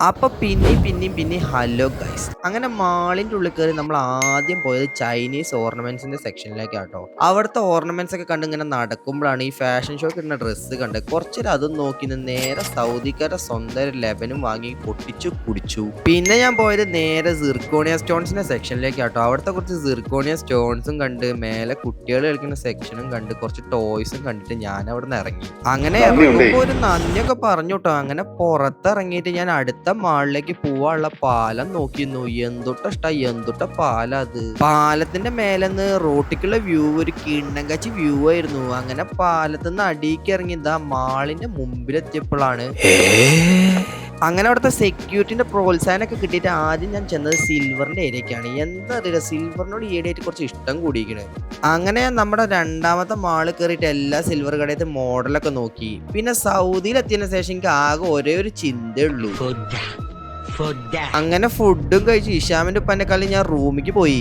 അപ്പൊ പിന്നെയും hello guys. അങ്ങനെ മാളിന്റെ ഉള്ളിൽ കയറി നമ്മൾ ആദ്യം പോയത് ചൈനീസ് ഓർണമെന്റ്സിന്റെ സെക്ഷനിലേക്കാട്ടോ. അവിടുത്തെ ഓർണമെന്റ്സ് ഒക്കെ കണ്ട് ഇങ്ങനെ നടക്കുമ്പോഴാണ് ഈ ഫാഷൻ ഷോക്ക് ഇടുന്ന ഡ്രസ്സ് കണ്ട് കുറച്ചേരം അതും നോക്കി നേരെ സൗദിക്കാരുടെ സ്വന്തം ലെബനും വാങ്ങി പൊട്ടിച്ചു കുടിച്ചു. പിന്നെ ഞാൻ പോയത് നേരെ സിർക്കോണിയ സ്റ്റോൺസിന്റെ സെക്ഷനിലേക്കാട്ടോ. അവിടുത്തെ കുറച്ച് സിർക്കോണിയ സ്റ്റോൺസും കണ്ട് മേലെ കുട്ടികൾ കളിക്കുന്ന സെക്ഷനും കണ്ട് കുറച്ച് ടോയ്സും കണ്ടിട്ട് ഞാൻ അവിടെ നിന്ന് ഇറങ്ങി. അങ്ങനെ ഇറങ്ങുമ്പോ ഒരു നന്ദിയൊക്കെ പറഞ്ഞു കേട്ടോ. അങ്ങനെ പുറത്തിറങ്ങിയിട്ട് ഞാൻ അടുത്ത മാളിലേക്ക് പോവാനുള്ള പാലം നോക്കിയിരുന്നു. എന്തുട്ട പാലം അത്. പാലത്തിന്റെ മേലെന്ന് റോട്ടിക്കുള്ള വ്യൂ ഒരു കിണ്ണങ്കച്ചി വ്യൂ ആയിരുന്നു. അങ്ങനെ പാലത്തുനിന്ന് അടിയിക്ക് ഇറങ്ങി ഇതാ മാളിന്റെ മുമ്പിലെത്തിയപ്പോഴാണ് അങ്ങനെ അവിടുത്തെ സെക്യൂരിറ്റിന്റെ പ്രോത്സാഹനമൊക്കെ കിട്ടിയിട്ട് ആദ്യം ഞാൻ ചെന്നത് സിൽവറിന്റെ ഏരിയക്കാണ്. എന്താ അറിയില്ല, സിൽവറിനോട് ഈയിടെയായിട്ട് കുറച്ച് ഇഷ്ടം കൂടിയിരിക്കണ്. അങ്ങനെ നമ്മുടെ രണ്ടാമത്തെ മാള് കയറിയിട്ട് എല്ലാ സിൽവർ കടയത്തെ മോഡലൊക്കെ നോക്കി. പിന്നെ സൗദിയിൽ എത്തിയതിനു ശേഷം എനിക്ക് ആകെ ഒരേ ഒരു ചിന്തയുള്ളൂ. അങ്ങനെ ഫുഡും കഴിച്ച് ഇഷാമിന്റെ ഉപ്പന്റെ കളി ഞാൻ റൂമിക്ക് പോയി.